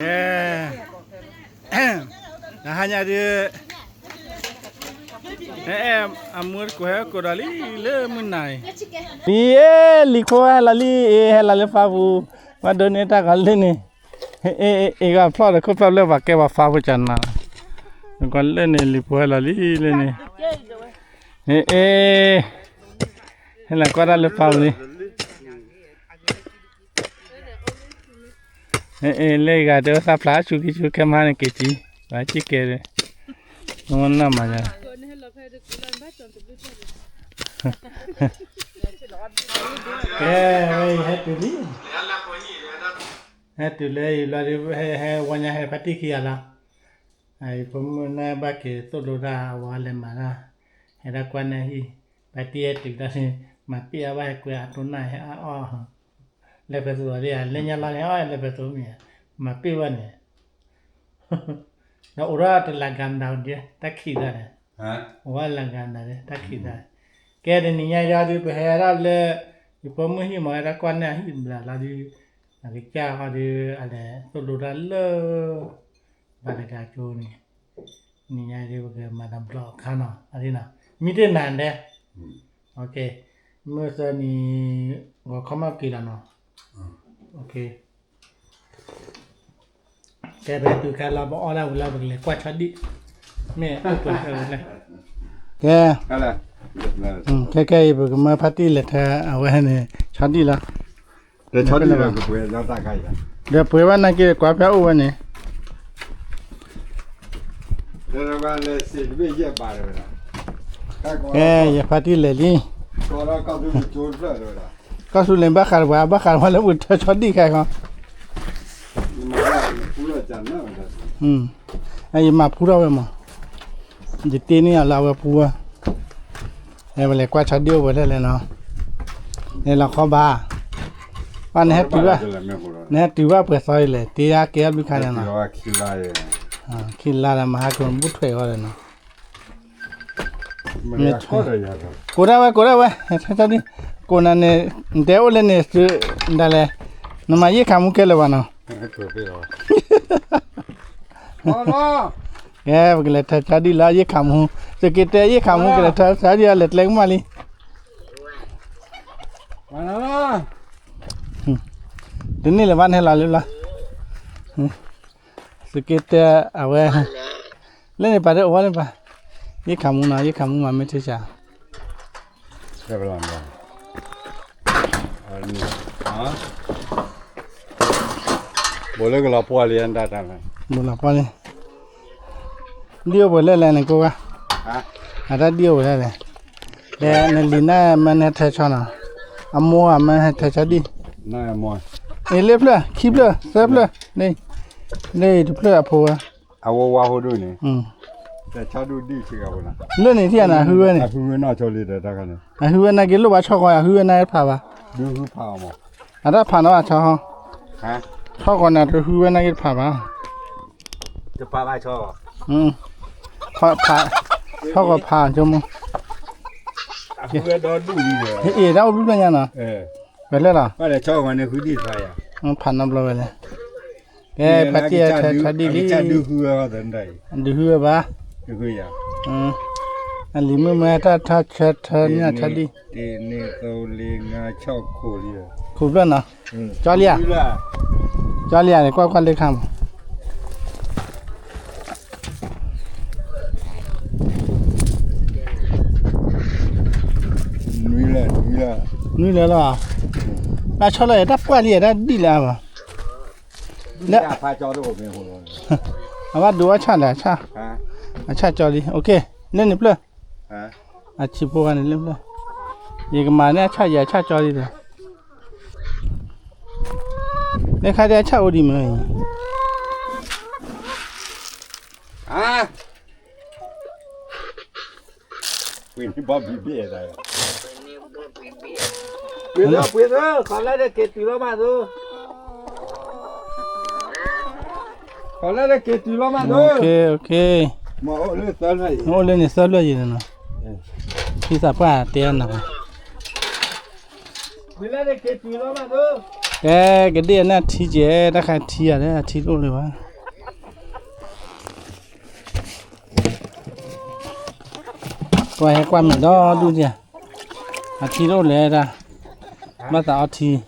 Nah hanya dia amur ko dali le munai ye likho lali fabu madoneta galle ne ga flora ko pable ba ke ba fabu channa galle ne likho lali le ne hela ko dali fabu ne le ga de sa flash chu ke mane ke chi ba chi ke no na ma ya tu le la he wanya he pati kia la ai pom na ba ke to lo ra wa le ma ra he ra kwa na hi pati e tu da se ma pi ba ku a to na he a o le pe so le le nya la le pe so mi ma pi wa ne na ora te la gam da de ta khi da ha wa la gam da de ta khi da ke de ni nya ya du pe ra le pom hi ma ra kwa na hi la di cái cha họ đi tôi đồ ra lơ và cái cá chô này nhìn đi cái mà làm lọ khá nào đi nào mi tên nàn đấy ok mưa giờ ni có không ăn kỳ là nó ok cái bé từ cái là bỏ ra là một cái qua chót đi mẹ tôi này cái mà phát đi là thà ở đây này chót đi là để cho đi là cái quê nó ta cái để quê bạn này kia quá béo vậy này để nó vào là sẽ bị dễ bà rồi đó giờ phát đi lấy đi có nó cao su chôn rồi đó cao su lên bác khảo là bữa cho đi khai không ai mà phù đâu mà chỉ tiền này là vào phù à em lại qua cho điêu vậy đây nó đây là kho ba anh hết tiêu ba bữa sau này tiêu kia bị khai nào khi là mà hai con bút thuê rồi nó cố ra vậy sao đi cô này đeo lên này đây là nó mà gì khám cái là bao nào cái là thật đi là gì khám sự kiện thế gì khám cái là thật đi là lệch lệch mà đi đến này là văn hay là là sự kiện à vậy lên này phải được lên phải cái khám nào cái khám mà mới chơi chả cái làm gì hả bố lấy cái lọ po liền đã ra này bố lọ po liền điêu bố lên này cô à ra điêu bố lên này để này lina mình thay cho nào mua mình thay cho đi này mua lép lên keep lên xếp lên đây chụp lên po à wow hồi đuôi này để cho đuôi đi chứ đâu nè lên này thì là hư này hư nó cho đi để ra cái này hư này cái lúc bà cho coi hư này phá bà hư phá mà đã phá nó à cho không hả cho con nào hư này cái phá bàจะพาไปชอบพาเขาก็พาจมูกเพื่อโดนดูดีเลยเราดูได้ยังนะไปเลยล่ะว่าแต่ชอบมันเนี่ยคือดีใครอ่ะผ่านน้ำเลยเลยแกพัทยาชัดดีดีจะดูหัวก็ถึงได้ดูหัวบ้าดูหัวอ่ะอันนี้มือแม่ถ้าชัดเนี่ยชัดดีทีนี้ตัวเลี้ยงชอบคู่เลยคู่แล้วนะจอเลียเนี่ยกว่าเล็กคำนี่เลยล่ะน่าชอบเลยถ้าปวดเลยได้ดีแล้วป่ะเนี่ยพาจอตัวเป็นหัวเลยเอาว่าดูว่าชาเลยชาจอดีโอเคเล่นนี่เปล่าชิบกันเล่นเปล่ายังมาเนี่ยชาใหญ่ชาจอดีเลยเนี่ยใครได้ชาโอดีมั้ยเป็นที่บ๊อบบี้เบ้ได้เปลี่ยนขอไล่ได้เกตีแล้วมาดูขอไล่ได้เกตีแล้วมาดูโอเคมาโอ้เล่นตอนไหนโอ้เล่นนี่ซ้อเลยอยู่นะพี่สับป้าเตี้ยนะขอไล่ได้เกตีแล้วมาดู cái điện này thì chế đã khai thì à đấy thì luôn rồi mà quay quan mình đó đu gì à thì luôn rồi ra bắt đầu thì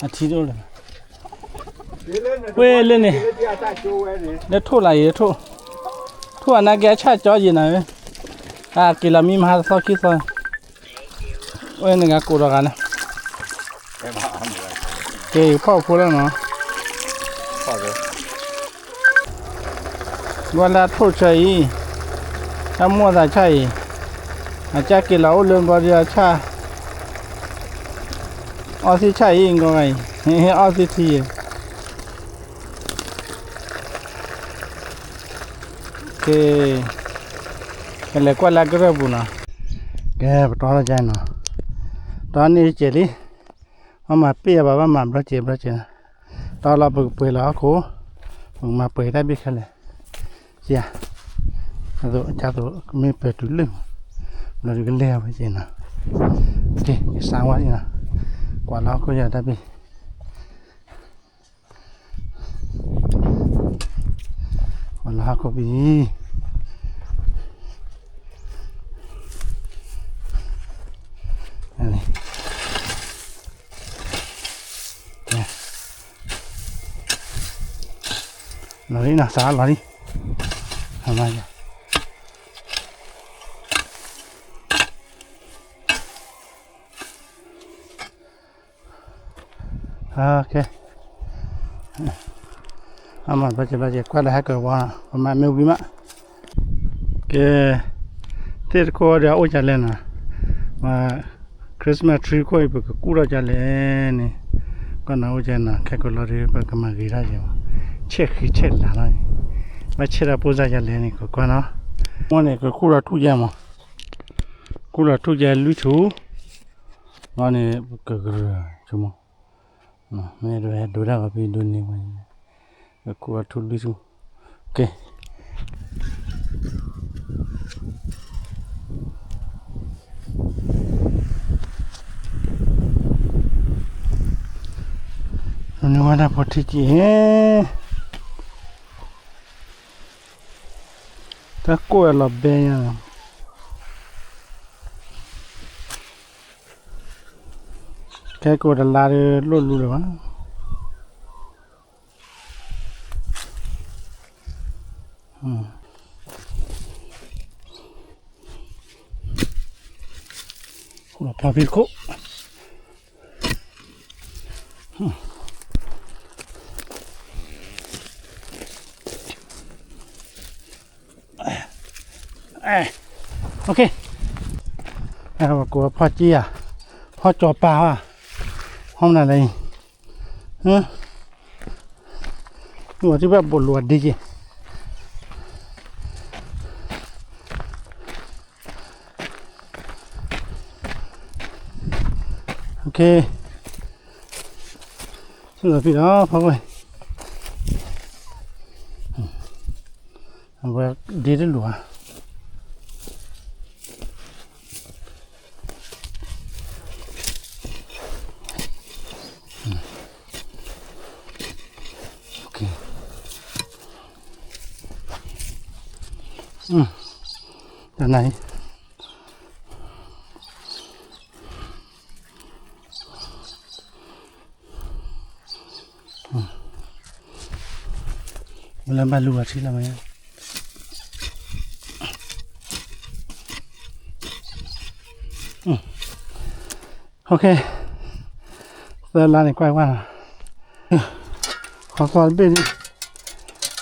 à thì luôn rồi quê lên này để thu lại thu anh ấy cái chạy cho gì này à kỳ là mi mà sao kia sao quê này cái cổ đó cái này cái泡芙了呢，好的。我来偷吃一，他莫在吃一，啊，家给老人把这吃，20吃一个哎，嘿嘿20天。cái này qua là cái gì bún à, cái bắt đầu ra nó, đó này chỉ đi, mà bây giờ bà làm rất chế, đó là bữa là cô, mà bữa đã biết cái này, gì à, rồi cha rồi mình phải túi lưng, rồi cái leo cái gì nào, ok, sáng quá gì nào, quả là cô giờ đã biết, quả là cô biết. Lấy nào xả lấy đi hôm nay ok mà bây giờ quay lại hai cái vào mà mèo gì mà cái tết có ra ôi chả lên à mà Christmas tree coi bữa cái cura chả lên nè con nào ôi chả nè cái con lori bữa cái mà gira gì mà chết khi chết là nó mà chết là bao giờ chả lên nè con nó con này cái cura thu ra mà cura thu ra lúa chú nó này cái chú mà mẹ đồ ra cái đồ này mà cái cura thu lúa chú ok nó mà đã bắt chị hết ta coi là bé nha cái cô đã la luôn rồi mà là phá việt khổ ok của phá chi à phá cho bao à hôm nay này nhưng mà bộ luật đi chứ ok rồi vì đó phải rồi và đi đến lúa ok cái này làm ba lúa chỉ là mấy ok giờ là này quay qua nè khó con bên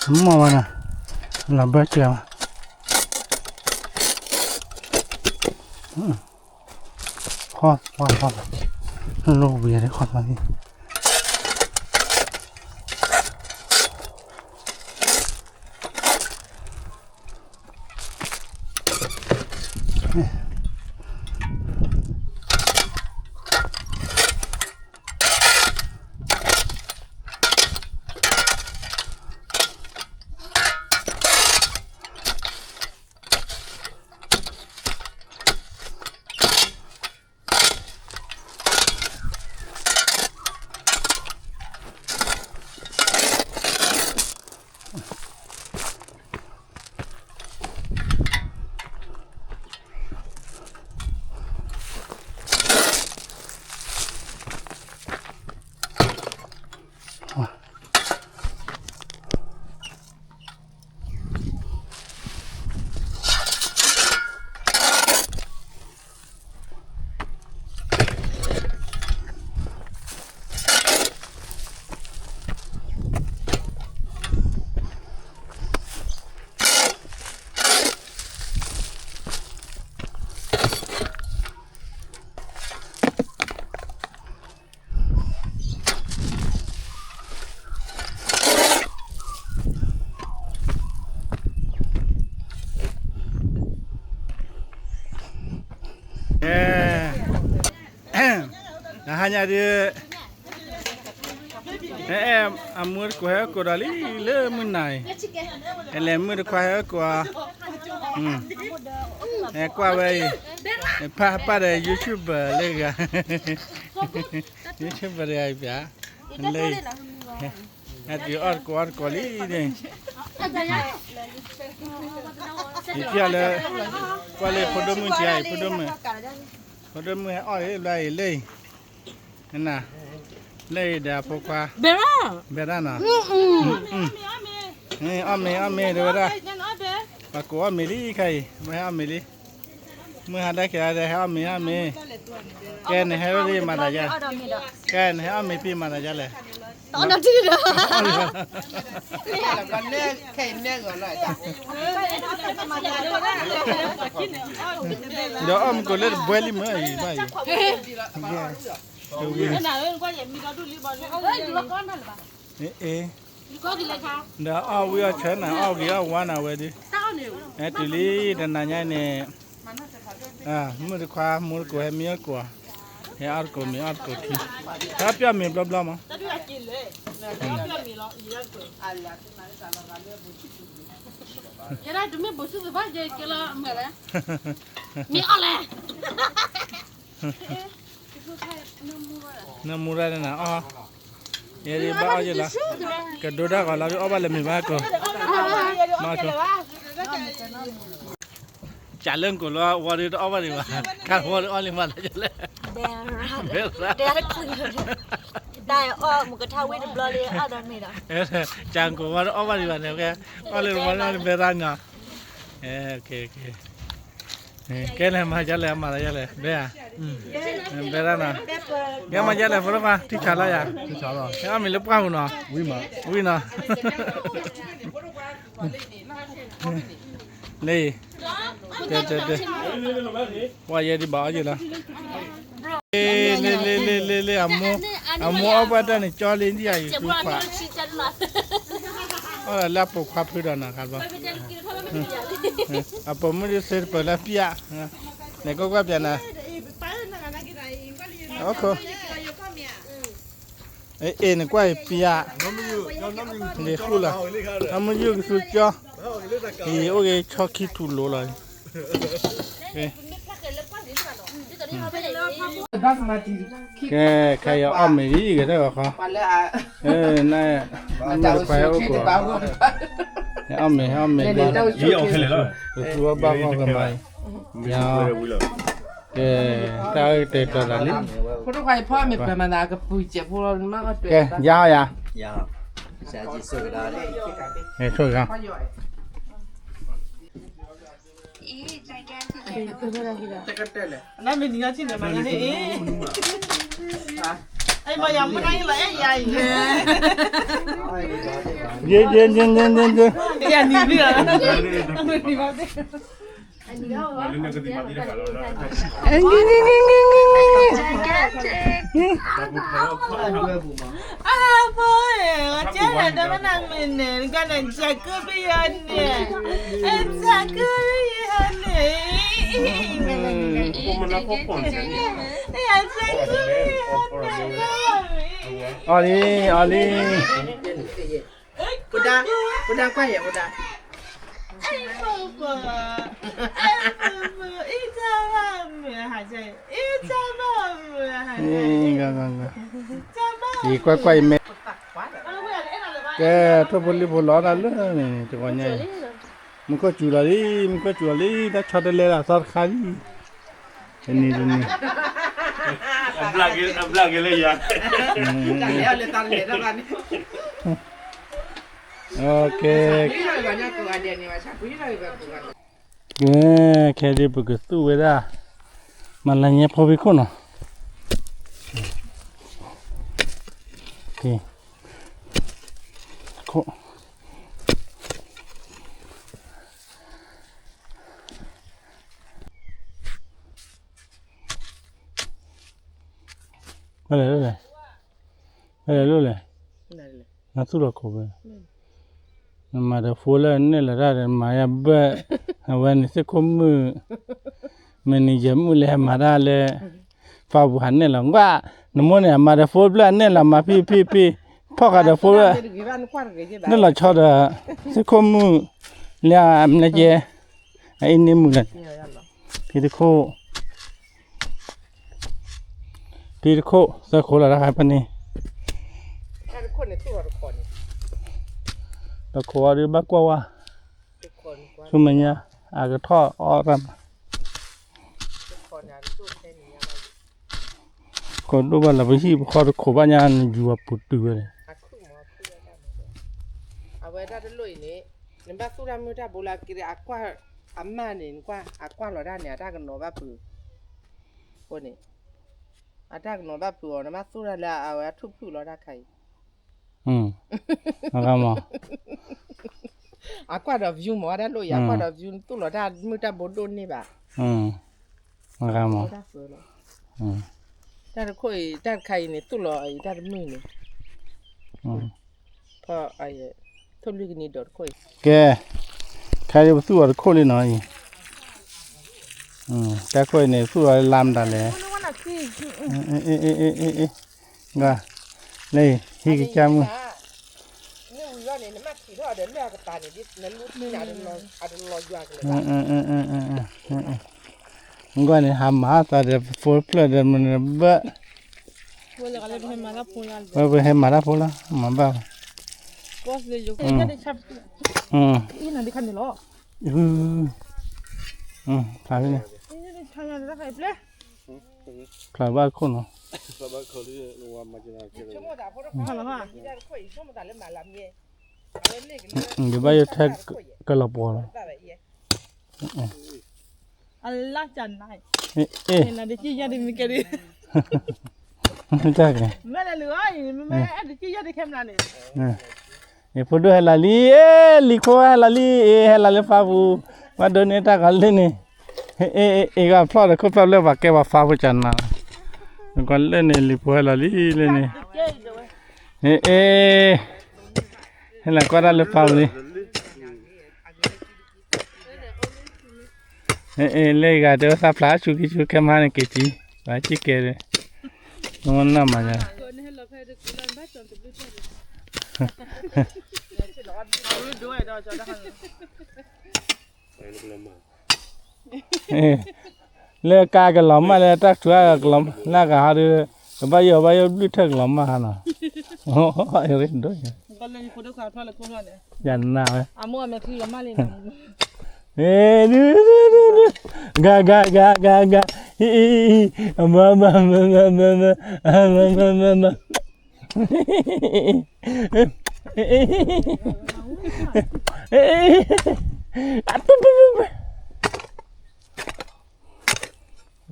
mò nè làm bớt chưa khó lô bìa đấy khó mà đi นะฮะเนี่ยอามือกูให้กูดาลีเล่มันไหนเล่มือกูให้กูกูไปพาได้ YouTube เลยกัน YouTube เลยไอ้เบี้ยเลยที่ออดลีเนี่ยที่อะไรกูเลยพอดมือใช่พอดมืออ้อยเลยนั่นน่ะเลยเดี๋ยวพวกว่าเบร่าน่ะอ้อมเดี๋ยวได้ปากกูอ้อมลีใครไม่อ้อมลีเมื่อหาได้แค่ได้อ้อมแกเนี่ยให้รีมาได้ยังแกเนี่ยอ้อมพี่มาได้ยังเลยตอนนั้นที่เด้อกันเนี่ยแค่เนี่ยก่อนเลยเดี๋ยวอ้อมก็เลยบวยลิมเลยไปเอ๊ะเดี๋ยวเอาวิวเชิญนะเอากี่เอาวันเอาไว้ดิตุลีเดินนายเนี่ยมือขวามือกูให้มีกว่าให้อาร์กูมีที่ถ้าเปียมีบลามั้งยังไงดูไม่บุษสุภาพใจกันละเมื่อไรมีอะไรน้ำมูระนะอ๋อเดี๋ยวบ้าเอาจะละกระโดดได้ก่อนเราเอาไปเลยมีบ้าก่อนมาก่อนจ่าเรื่องกูแล้ววันนี้เอาไปดีกว่าการวันนี้เอาเลยมาจะเลยเดี๋ยวได้อ้อมุกท้าวิดบลอเลยอ้อดอนไม่ได้จางกูวันเอาไปดีกว่าเนี่ยแกเอาเลยวันนี้เบรานเนาะโอเคแกเลยมาจะเลยมาจะเลยเบ้เบรานเนาะแกมาจะเลยพร้อมมาที่ชาลายที่ชาลาแกมีเล็บก้าวเนาะวิ่งเนาะนี่เดี๋ยวว่าเยอะดีบ้าอยู่ละเล่อามูเอาไปได้เนี่ยจอลินที่ใหญ่คือขวาแล้วปลุกขวาพื้นนะครับว่าผมไม่ได้เสร็จเปิดแล้วพี่อ่ะเนี่ยก็ว่าเปลี่ยนนะโอเคเนี่ยก็พี่อ่ะเนี่ยคู่ละทำมันอยู่สุดจ้าโอเคชอบคิดถูกรู้เลยใครเอาอ้อมไม่ดีก็ได้หรอครับนั่นมันไปเอาก่อนอ้อมไม่ยี่เอาแค่เลยเหรอตัวบ้าก็ไม่ยาวตาเตะตัวนั้นพวกใครพ่อไม่เป็นมานากระปุยเจ็บพวกเรามากก็เตะยาวยาว现在几岁了嘞？说一下。那没你要进来吗？哎妈呀，不敢来呀！耶！哎呀，你这个，你妈的！啊，不哎，我家人他们那边呢，你看人家隔壁人呢，哎，家隔壁人呢，哎呀，家隔壁人呢。阿里，不打，快点不打。哎，婆婆，一张万元还在，一张万元还在，你乖乖没？给ทุบลิบล้อนั่นเลยนี่จังหวะนี้มันก็จุลลีมันก็จุลลีแต่ชดเลยละสอดขาลีนี่ Ablag le ya. Dale, le tan le dan. โอเค Mira el baño tu gania ni vas a cuidar el baño tu gania. แค่ได้ปกติเวลามันละเนี่ยพอไปคนเนาะโอเคโคอะไรรู้เลยน่าสุดละเขาเป็นมาเดฟูเลยเนี่ยละได้มาอย่าเบ้อวันนี้สักคมมือมันนี่จะมือเลยมาได้เลยฟ้าบุหันเนี่ยหลังว่าน้ำมันเนี่ยมาเดฟูเลยเนี่ยละมาพี่พ่อก็เดฟูเลยนี่เราชอบสักคมมือเนี่ยมันจะไอ้นี่มือเลยพี่ตะโคสักคนละครับปันนี้ตะโคหรือบักว่าชุมันเนี่ยอากาศท่อออกกันคนดูบ้านเราไปที่ข้อตะโคบ้านยานอยู่ว่าปุดตัวเลยเอาไว้ได้เลยนี่นี่บ้านสุรามือได้โบราณกินอากว่าอาม่าเนี่ยกว่าอากว่าเราได้เนี่ยได้กันโนบ้าปือคนนี้อาได้กันโนบ้าปือนะบ้านสุราแล้วเอาไว้ทุบๆเราได้ใครนะครับหมอaqua da view mo ada lo ya aqua da view tu lo da mu da bodo ni ba นะครับหมอda ko da kai ni tu lo ai da mu niพอไอ้ทุลิกนี่ดอดko แกใครจะสู้อะไรโคเลยหน่อยแต่โคเนี่ยสู้อะไรลามได้เลยง่ะเลยฮิกจามุนี่วิวเนี่ยมันมาขี่รถเดินเรือกับตาเนี่ยดินั่นรู้ที่ไหนอาจจะรออยู่กันเลยมันก็เนี่ยหามาแต่เดี๋ยวฟูลเพลเดี๋ยวมันเบ้อพูดเลยก็เลยไปมาละพูดละไปให้มาละพูดละมาบ้าบอสเลยอยู่แค่ได้ชับอีนั่นดิคันเดียวพาไปเนี่ยนี่ได้ทำงานแล้วใครเปล่าพาบ้าคนเนาะเดี๋ยวไปจะแท็กก็ระบอแล้วอัลลาจันไนเนี่ยนะเดี๋ยวชี้ยาดิมิกรีไม่ใช่ไงไม่เลยเลยไม่เดี๋ยวชี้ยาดิเข้มนั่นเนี่ยพอดูให้ลาลีลิโก้ให้ลาลีให้ลาลีฟ้าบูมาโดนเนี่ยตากันเลยเนี่ยก็พลาดเลยเขาพลาดเลยว่าแกว่าฟ้าบูจันนะก็เล่นเนี่ยลิโก้ให้ลาลีเล่นเนี่ยให้ละก็ได้เลยฟ้าบูนี่เลยก็เดี๋ยวสับล้าชุกิชุกแค่มาเนี่ยกี่จีว่าจีเกเลยน้องน่ามาเนี่ยเลือกกากันหล่อมาเลยตักชัวร์กันหล่อน่ากันหาดูใบยอดูเถิกหล่อมาหน่ะโอ้ยเรื่องด้วยก็เลยคนด้วยความพลาดเลยคนละเนี่ยยันหน้าไหมมั่วแม่คือหล่อมาเลยดูกามา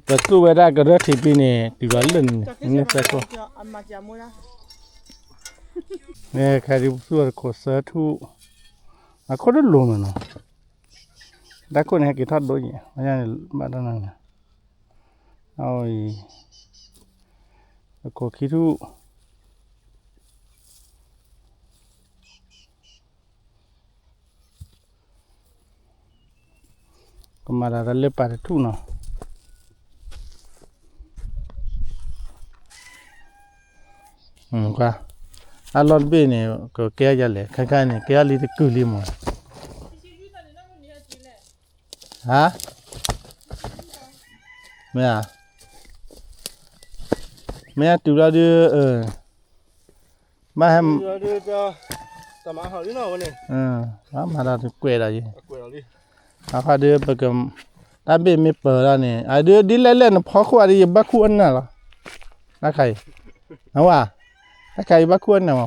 แต่ตู้เวลาก็เรื่องที่ปีนี้ที่ว่าเล่นนี่แต่ก็เนี่ยแค่ที่สู้กับโคเซอร์ทูอ่ะคนละลงเนาะได้คนให้กี่ทอดด้วยไม่ใช่บ้านนั่นนะเอาอีกโคคิทูก็มาได้เล็บไปทูเนาะก็อารมณ์เป็นเนี่ยก็แก่จะเลยข้างๆเนี่ยแก่ลิตกุลิมฮะไม่ตูราดูมาให้怎么好？你那我呢？มาได้กวยได้ยิ 贵了哩。อาเดือปกมตาเบไม่เปิดแล้วนี่เดือดิเล่นๆพอขวดดิบักควรน่ะล่ะนักใครเอาว่านักใครบักควรน่ะมา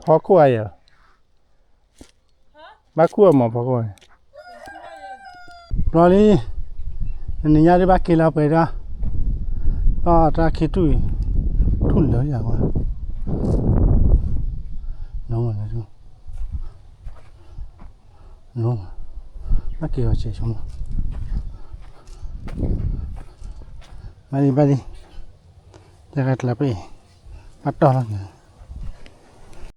พอขวดอ่ะบักควรมาพอขวดรอนี่นี่ยาดิบักกินแล้วไปจ้ะอ๋อตาคิดดูทุนเลยอย่างว่าน้องอะไรดูน้องมาเกี่ยวเฉยชมมาดิจะกัดละไปปัดต่อแล้วเนี่ย